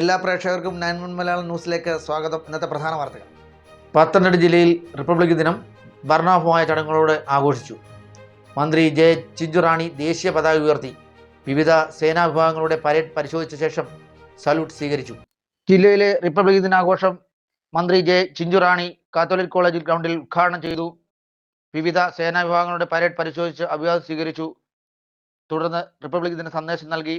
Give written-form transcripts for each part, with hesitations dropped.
എല്ലാ പ്രേക്ഷകർക്കും 9 മലയാളം ന്യൂസിലേക്ക് സ്വാഗതം. ഇന്നത്തെ പ്രധാന വാർത്തകൾ. പത്തനംതിട്ട ജില്ലയിൽ റിപ്പബ്ലിക് ദിനം വർണ്ണാഭമായ ചടങ്ങുകളോടെ ആഘോഷിച്ചു. മന്ത്രി ജെ ചിഞ്ചുറാണി ദേശീയ പതാക ഉയർത്തി. വിവിധ സേനാ വിഭാഗങ്ങളുടെ പരേഡ് പരിശോധിച്ച ശേഷം സല്യൂട്ട് സ്വീകരിച്ചു. ജില്ലയിലെ റിപ്പബ്ലിക് ദിനാഘോഷം മന്ത്രി ജെ ചിഞ്ചുറാണി കാത്തോലിക് കോളേജ് ഗ്രൗണ്ടിൽ ഉദ്ഘാടനം ചെയ്തു. വിവിധ സേനാ വിഭാഗങ്ങളുടെ പരേഡ് പരിശോധിച്ച് അഭിവാദ്യം സ്വീകരിച്ചു. തുടർന്ന് റിപ്പബ്ലിക് ദിന സന്ദേശം നൽകി.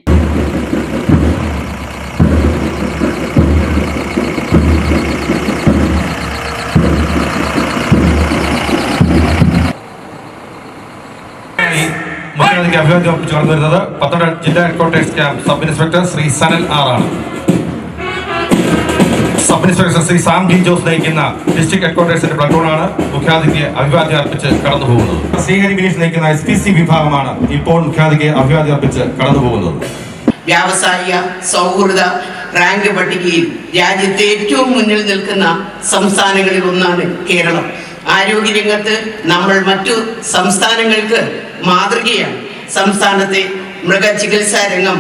മുഖ്യമന്ത്രിക്ക് അഭിവാദ്യം അർപ്പിച്ചു കടന്നു വരുന്നത് പത്തനംതിട്ട ജില്ലാ headquarters camp sub inspector Shri Sanal ആറാണ്. Sub inspector Shri Sam D Jose നയിക്കുന്ന ഡിസ്ട്രിക്ട് ഹെഡ്ക്വാർട്ടേഴ്സിന്റെ പ്ലട്ടൂണാണ് മുഖ്യാതിഥിക്ക് അഭിവാദ്യം അർപ്പിച്ച് കടന്നു പോകുന്നത്. ശ്രീഹരി ബിനീഷ് നയിക്കുന്ന SPC വിഭാഗമാണ് ഇപ്പോൾ മുഖ്യാതിഥിക്ക് അഭിവാദ്യം അർപ്പിച്ച് കടന്നു പോകുന്നത്. വ്യാവസായിക സൗഹൃദ റാങ്ക് പട്ടികയിൽ രാജ്യത്തെ ഏറ്റവും മുന്നിൽ നിൽക്കുന്ന സംസ്ഥാനങ്ങളിൽ ഒന്നാണ് കേരളം. ആരോഗ്യരംഗത്ത് നമ്മൾ മറ്റു സംസ്ഥാനങ്ങൾക്ക് മാതൃകയാണ്. സംസ്ഥാനത്തെ മൃഗചികിത്സാ രംഗം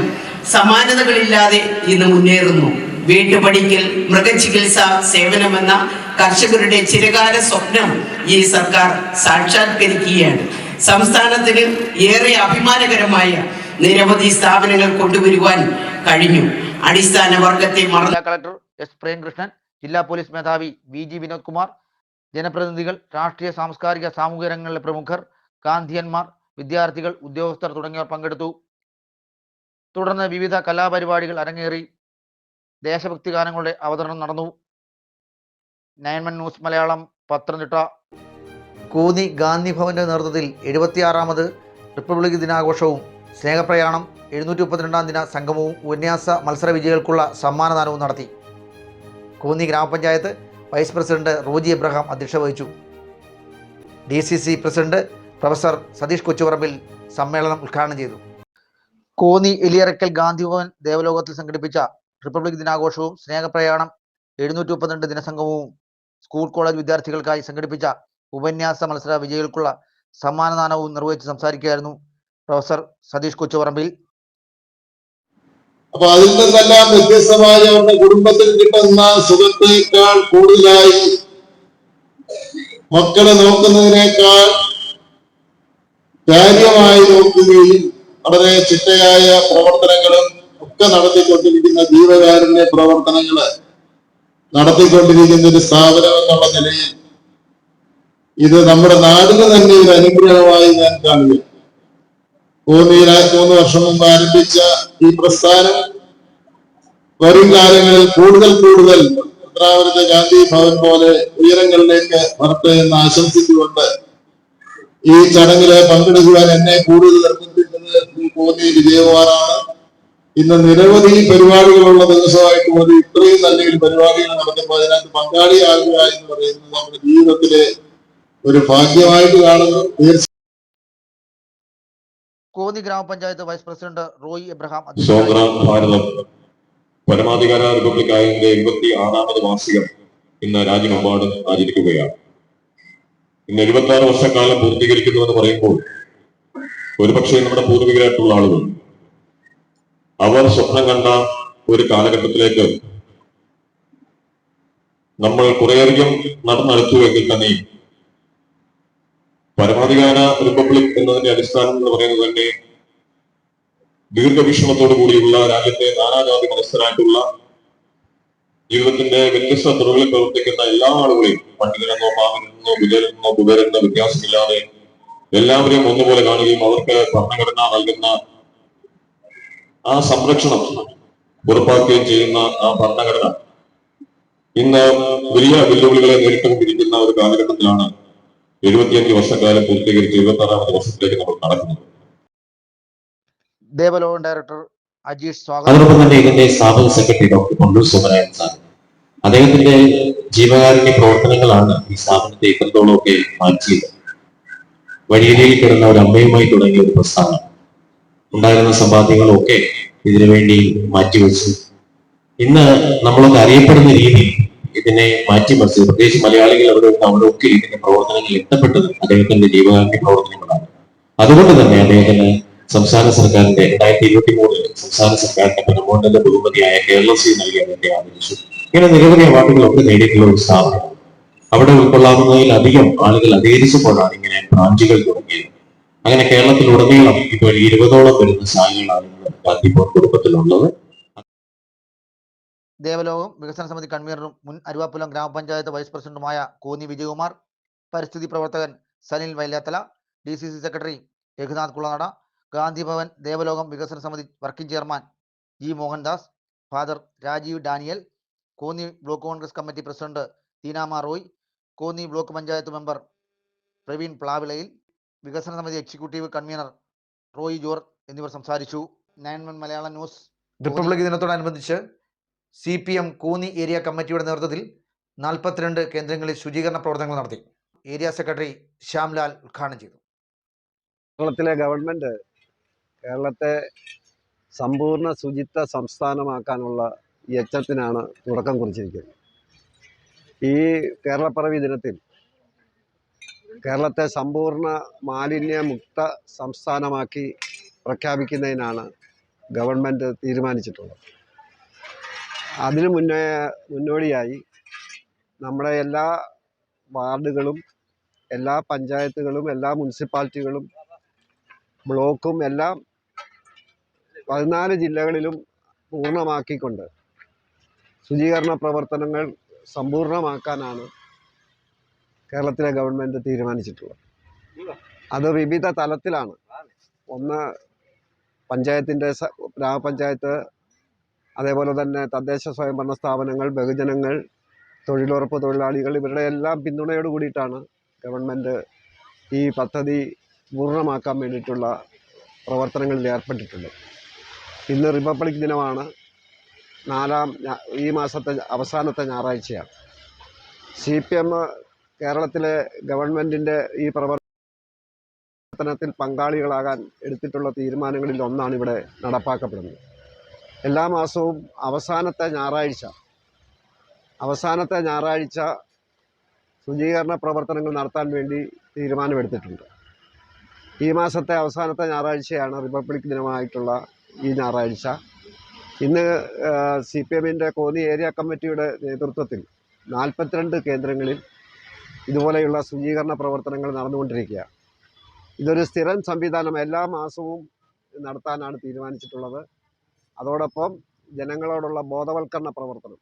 സമാനതകളില്ലാതെ ഇന്ന് മുന്നേറുന്നു. വീട്ടുപടിക്കൽ മൃഗചികിത്സാ സേവനമെന്ന കർഷകരുടെ ചിരകാല സ്വപ്നം ഈ സർക്കാർ സാക്ഷാത്കരിക്കുകയാണ്. സംസ്ഥാനത്തിന് ഏറെ അഭിമാനകരമായ നിരവധി സ്ഥാപനങ്ങൾ കൊണ്ടുവരുവാൻ കഴിഞ്ഞു. അടിസ്ഥാന വർഗത്തെ ജില്ലാ കളക്ടർ എസ് പ്രേംകൃഷ്ണൻ, ജില്ലാ പോലീസ് മേധാവി VG വിനോദ് കുമാർ, ജനപ്രതിനിധികൾ, രാഷ്ട്രീയ സാംസ്കാരിക സാമൂഹിക രംഗങ്ങളിലെ പ്രമുഖർ, ഗാന്ധിയന്മാർ, വിദ്യാർത്ഥികൾ, ഉദ്യോഗസ്ഥർ തുടങ്ങിയവർ പങ്കെടുത്തു. തുടർന്ന് വിവിധ കലാപരിപാടികൾ അരങ്ങേറി. ദേശഭക്തി ഗാനങ്ങളുടെ അവതരണം നടന്നു. 9 ന്യൂസ് മലയാളം പത്തനംതിട്ട. കോന്നി ഗാന്ധി ഭവന്റെ നേതൃത്വത്തിൽ 76ാമത് റിപ്പബ്ലിക് ദിനാഘോഷവും സ്നേഹപ്രയാണം 732ാം ദിന സംഗമവും ഉപന്യാസ മത്സര വിജയികൾക്കുള്ള സമ്മാനദാനവും നടത്തി. കോന്നി ഗ്രാമപഞ്ചായത്ത് വൈസ് പ്രസിഡന്റ് റോജി എബ്രഹാം അധ്യക്ഷത വഹിച്ചു. DCC president professor Satheesh Kochuparambil സമ്മേളനം ഉദ്ഘാടനം ചെയ്തു. കോന്നി എലിയറക്കൽ ഗാന്ധി ഭവൻ ദേവലോകത്തിൽ സംഘടിപ്പിച്ച റിപ്പബ്ലിക് ദിനാഘോഷവും സ്നേഹപ്രയാണം 732 ദിനസംഗമവും സ്കൂൾ കോളേജ് വിദ്യാർത്ഥികൾക്കായി സംഘടിപ്പിച്ച ഉപന്യാസ മത്സര വിജയികൾക്കുള്ള സമ്മാനദാനവും നിർവഹിച്ച് സംസാരിക്കുകയായിരുന്നു പ്രൊഫസർ സതീഷ് കൊച്ചുപറമ്പിൽ. അപ്പൊ അതിൽ നിന്നെല്ലാം വ്യത്യസ്തമായ അവരുടെ കുടുംബത്തിൽ കിട്ടുന്ന സുഖത്തേക്കാൾ കൂടുതലായി മക്കളെ നോക്കുന്നതിനേക്കാൾ കാര്യമായി നോക്കുകയും വളരെ ചിട്ടയായ പ്രവർത്തനങ്ങളും ഒക്കെ നടത്തിക്കൊണ്ടിരിക്കുന്ന ജീവകാരുണ്യ പ്രവർത്തനങ്ങള് നടത്തിക്കൊണ്ടിരിക്കുന്ന ഒരു സ്ഥാപനം എന്നുള്ള നിലയിൽ ഇത് നമ്മുടെ നാടിന് തന്നെ ഒരു അനുഗ്രഹമായി ഞാൻ കാണുക. 3 വർഷം മുമ്പ് ആരംഭിച്ച ഈ പ്രസ്ഥാനം വരും കാലങ്ങളിൽ കൂടുതൽ പത്തനാപുരത്തെ ഗാന്ധി ഭവൻ പോലെ ഉയരങ്ങളിലേക്ക് വരട്ടെ എന്ന് ആശംസിച്ചുകൊണ്ട് ഈ ചടങ്ങില് പങ്കെടുക്കുവാൻ എന്നെ കൂടുതൽ നിർബന്ധിക്കുന്നത് കോന്നി വിജയകുമാറാണ്. ഇന്ന് നിരവധി പരിപാടികളുള്ള ദിവസമായിട്ട് പോലും ഇത്രയും നല്ലൊരു പരിപാടികൾ നടത്തുമ്പോൾ അതിനകത്ത് പങ്കാളിയാകുക എന്ന് പറയുന്നത് നമ്മുടെ ജീവിതത്തിലെ ഒരു ഭാഗ്യമായിട്ട് കാണുന്നു. കോന്നി ഗ്രാമപഞ്ചായത്ത് വൈസ് പ്രസിഡന്റ് റോയി എബ്രഹാം ഭാരതം പരമാധികാര റിപ്പബ്ലിക്കായതിന്റെ 76ാമത് വാർഷികം ഇന്ന് രാജ്യമെമ്പാടും ആചരിക്കുകയാണ്. ഇന്ന് 76 വർഷക്കാലം പൂർത്തീകരിക്കുന്നുവെന്ന് പറയുമ്പോൾ ഒരുപക്ഷെ നമ്മുടെ പൂർവികരായിട്ടുള്ള ആളുകൾ അവർ സ്വപ്നം കണ്ട ഒരു കാലഘട്ടത്തിലേക്ക് നമ്മൾ കുറേയധികം നടന്നെടുത്തുവെങ്കിൽ തന്നെ പരമാധികാര റിപ്പബ്ലിക് എന്നതിന്റെ അടിസ്ഥാനം എന്ന് പറയുന്നത് തന്നെ ദീർഘവീക്ഷണത്തോടു കൂടിയുള്ള രാജ്യത്തെ നാനാജാതി മനസ്സരായിട്ടുള്ള ജീവിതത്തിന്റെ വ്യത്യസ്ത തുറകളിൽ പ്രവർത്തിക്കുന്ന എല്ലാ ആളുകളെയും പണ്ഡിതനെന്നോ പാവനെന്നോ വിജയനെന്നോ കുബേരെന്നോ വ്യത്യാസമില്ലാതെ എല്ലാവരെയും ഒന്നുപോലെ കാണുകയും അവർക്ക് ഭരണഘടന നൽകുന്ന ആ സംരക്ഷണം ഉറപ്പാക്കുകയും ചെയ്യുന്ന ആ ഭരണഘടന ഇന്ന് വലിയ വെല്ലുവിളികളെ നേരിട്ടുകൊണ്ടിരിക്കുന്ന ഒരു കാലഘട്ടത്തിലാണ് 75 വർഷക്കാലം പൂർത്തീകരിച്ച് 76ാമത് വർഷത്തിലേക്ക് നമ്മൾ നടക്കുന്നത്. ദേവലോകം ഡയറക്ടർ അജീഷ് സ്വാഗതം. അതോടൊപ്പം തന്നെ ഇതിന്റെ സ്ഥാപക secretary doctor Kondoor Subramanian sir, അദ്ദേഹത്തിന്റെ ജീവകാരുണ്യ പ്രവർത്തനങ്ങളാണ് ഈ സ്ഥാപനത്തെ ഇത്രത്തോളമൊക്കെ മാറ്റിയത്. വഴിയരിയിൽ കിടന്ന ഒരു അമ്മയുമായി തുടങ്ങിയ ഒരു പ്രസ്ഥാനം ഉണ്ടായിരുന്ന സമ്പാദ്യങ്ങളൊക്കെ ഇതിനുവേണ്ടി മാറ്റിവെച്ചു. ഇന്ന് നമ്മളൊക്കെ അറിയപ്പെടുന്ന രീതിയിൽ ഇതിനെ മാറ്റിമറിച്ചത് പ്രത്യേകിച്ച് മലയാളികൾ അവിടെയൊക്കെ ഇതിന്റെ പ്രവർത്തനങ്ങൾ എത്തപ്പെട്ടത് അദ്ദേഹത്തിന്റെ ജീവകാരുണ്യ പ്രവർത്തനങ്ങളാണ്. അതുകൊണ്ട് തന്നെ അദ്ദേഹത്തിന് സംസ്ഥാന സർക്കാരിന്റെ 2023 സംസ്ഥാന സർക്കാരിന്റെ പരമോന്നത ബഹുമതിയായ കേരളശ്രീ നൽകി അദ്ദേഹത്തെ ആദരിച്ചു. ഇങ്ങനെ നിരവധി അവാർഡുകളൊക്കെ നേടിയിട്ടുള്ള ഒരു സ്ഥാപനം. അവിടെ ഉൾക്കൊള്ളാവുന്നതിലധികം ആളുകൾ അധികരിച്ചപ്പോഴാണ് ഇങ്ങനെ ബ്രാഞ്ചുകൾ തുടങ്ങിയത്. അങ്ങനെ കേരളത്തിലുടനീളം ഇപ്പോൾ 20ഓളം വരുന്ന ശാഖകളാണ് ഗാന്ധിഭവൻ കുടുംബത്തിലുള്ളത്. ദേവലോകം വികസന സമിതി കൺവീനറും മുൻ അരുവാപ്പുലം ഗ്രാമപഞ്ചായത്ത് വൈസ് പ്രസിഡന്റുമായ കോന്നി വിജയകുമാർ, പരിസ്ഥിതി പ്രവർത്തകൻ സനിൽ വൈലാത്തല, DCC സെക്രട്ടറി രഘുനാഥ് കുളനട, ഗാന്ധിഭവൻ ദേവലോകം വികസന സമിതി working chairman G Mohandas, father Rajeev Daniel, Konni block Congress committee president Theenama Roy, Konni block panchayat member Praveen Plavilayil, വികസന സമിതി എക്സിക്യൂട്ടീവ് കൺവീനർ റോയി ജോർജ് എന്നിവർ സംസാരിച്ചു. 9 മലയാളം ന്യൂസ്. റിപ്പബ്ലിക് ദിനത്തോടനുബന്ധിച്ച് CPM കോന്നി ഏരിയ കമ്മിറ്റിയുടെ നേതൃത്വത്തിൽ 42 കേന്ദ്രങ്ങളിൽ ശുചീകരണ പ്രവർത്തനങ്ങൾ നടത്തി. ഏരിയ സെക്രട്ടറി ശ്യാംലാൽ ഉദ്ഘാടനം ചെയ്തു. കേരളത്തിലെ ഗവൺമെൻറ് കേരളത്തെ സമ്പൂർണ്ണ ശുചിത്വ സംസ്ഥാനമാക്കാനുള്ള യജ്ഞത്തിനാണ് തുടക്കം കുറിച്ചിരിക്കുന്നത്. ഈ കേരളപ്പിറവി ദിനത്തിൽ കേരളത്തെ സമ്പൂർണ്ണ മാലിന്യമുക്ത സംസ്ഥാനമാക്കി പ്രഖ്യാപിക്കുന്നതിനാണ് ഗവൺമെൻറ് തീരുമാനിച്ചിട്ടുള്ളത്. അതിനു മുന്നോടിയായി നമ്മുടെ എല്ലാ വാർഡുകളും, എല്ലാ പഞ്ചായത്തുകളും, എല്ലാ മുനിസിപ്പാലിറ്റികളും, ബ്ലോക്കും എല്ലാം 14 ജില്ലകളിലും പൂർണ്ണമാക്കിക്കൊണ്ട് ശുചീകരണ പ്രവർത്തനങ്ങൾ സമ്പൂർണ്ണമാക്കാനാണ് കേരളത്തിലെ ഗവൺമെൻറ് തീരുമാനിച്ചിട്ടുള്ളത്. അത് വിവിധ തലത്തിലാണ്. ഒന്ന്, പഞ്ചായത്തിൻ്റെ ഗ്രാമപഞ്ചായത്ത്, അതേപോലെ തന്നെ തദ്ദേശ സ്വയംഭരണ സ്ഥാപനങ്ങൾ, ബഹുജനങ്ങൾ, തൊഴിലുറപ്പ് തൊഴിലാളികൾ, ഇവരുടെ എല്ലാം പിന്തുണയോട് കൂടിയിട്ടാണ് ഗവൺമെൻറ് ഈ പദ്ധതി പൂർണ്ണമാക്കാൻ വേണ്ടിയിട്ടുള്ള പ്രവർത്തനങ്ങളിൽ ഏർപ്പെട്ടിട്ടുള്ളത്. ഇന്ന് റിപ്പബ്ലിക് ദിനമാണ്. ഈ മാസത്തെ അവസാനത്തെ ഞായറാഴ്ചയാണ്. CPM കേരളത്തിലെ ഗവൺമെൻറ്റിൻ്റെ ഈ പ്രവർത്തനത്തിൽ പങ്കാളികളാകാൻ എടുത്തിട്ടുള്ള തീരുമാനങ്ങളിൽ ഒന്നാണ് ഇവിടെ നടപ്പാക്കപ്പെടുന്നത്. എല്ലാ മാസവും അവസാനത്തെ ഞായറാഴ്ച ശുചീകരണ പ്രവർത്തനങ്ങൾ നടത്താൻ വേണ്ടി തീരുമാനമെടുത്തിട്ടുണ്ട്. ഈ മാസത്തെ അവസാനത്തെ ഞായറാഴ്ചയാണ് റിപ്പബ്ലിക് ദിനമായിട്ടുള്ള ഈ ഞായറാഴ്ച. ഇന്ന് CPMൻ്റെ കോന്നി ഏരിയ കമ്മിറ്റിയുടെ നേതൃത്വത്തിൽ 42 കേന്ദ്രങ്ങളിൽ ഇതുപോലെയുള്ള ശുചീകരണ പ്രവർത്തനങ്ങൾ നടന്നുകൊണ്ടിരിക്കുകയാണ്. ഇതൊരു സ്ഥിരം സംവിധാനം എല്ലാ മാസവും നടത്താനാണ് തീരുമാനിച്ചിട്ടുള്ളത്. അതോടൊപ്പം ജനങ്ങളോടുള്ള ബോധവൽക്കരണ പ്രവർത്തനം,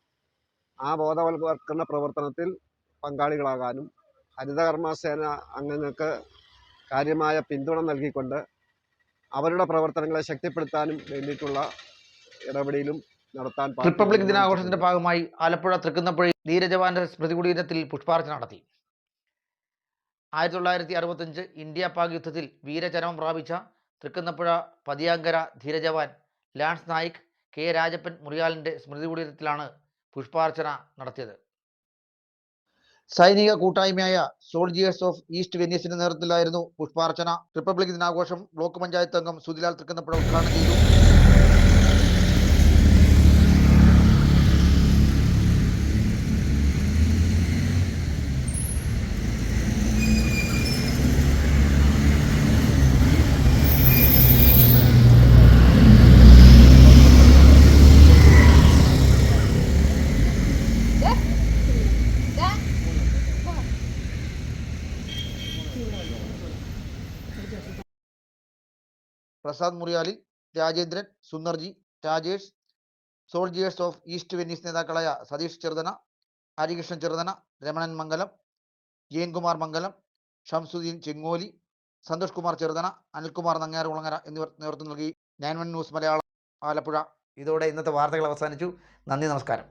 ആ ബോധവൽക്കരണ പ്രവർത്തനത്തിൽ പങ്കാളികളാകാനും ഹരിതകർമ്മസേന അംഗങ്ങൾക്ക് കാര്യമായ പിന്തുണ നൽകിക്കൊണ്ട് അവരുടെ പ്രവർത്തനങ്ങളെ ശക്തിപ്പെടുത്താനും വേണ്ടിയിട്ടുള്ള ഇടപെടലും നടത്താൻ. റിപ്പബ്ലിക് ദിനാഘോഷത്തിന്റെ ഭാഗമായി ആലപ്പുഴ തൃക്കുന്നപ്പുഴ ധീരജവാന്റെ സ്മൃതികുടീരത്തിൽ പുഷ്പാർച്ചന നടത്തി. 1965 ഇന്ത്യ പാക് യുദ്ധത്തിൽ വീരചരമം പ്രാപിച്ച തൃക്കുന്നപ്പുഴ പതിയാങ്കര ധീരജവാൻ ലാൻസ് നായിക് K. രാജപ്പൻ മുറിയാലിൻ്റെ സ്മൃതികുടീരത്തിലാണ് പുഷ്പാർച്ചന നടത്തിയത്. സൈനിക കൂട്ടായ്മയായ സോൾജിയേഴ്സ് ഓഫ് ഈസ്റ്റ് വെനീസിന്റെ നേതൃത്വത്തിലായിരുന്നു പുഷ്പാർച്ചന. റിപ്പബ്ലിക് ദിനാഘോഷം ബ്ലോക്ക് പഞ്ചായത്ത് അംഗം സുധിലാൽ തൃക്കുന്നപ്പുഴ ഉദ്ഘാടനം ചെയ്തു. Prasad Muriyali, Rajendran, Sundarji, Rajesh, soldiers of east Venice നേതാക്കളായ സതീഷ് ചെറുതന, ഹരികൃഷ്ണൻ ചെറുതന, രമണൻ മംഗലം, ജയൻകുമാർ മംഗലം, ഷംസുദ്ദീൻ ചെങ്ങോലി, സന്തോഷ് കുമാർ ചെറുതന, അനിൽകുമാർ നങ്ങാറുകുളങ്ങര എന്നിവർ നേതൃത്വം നൽകി. 9 ന്യൂസ് മലയാളം, ആലപ്പുഴ. ഇതോടെ ഇന്നത്തെ വാർത്തകൾ അവസാനിച്ചു. നന്ദി, നമസ്കാരം.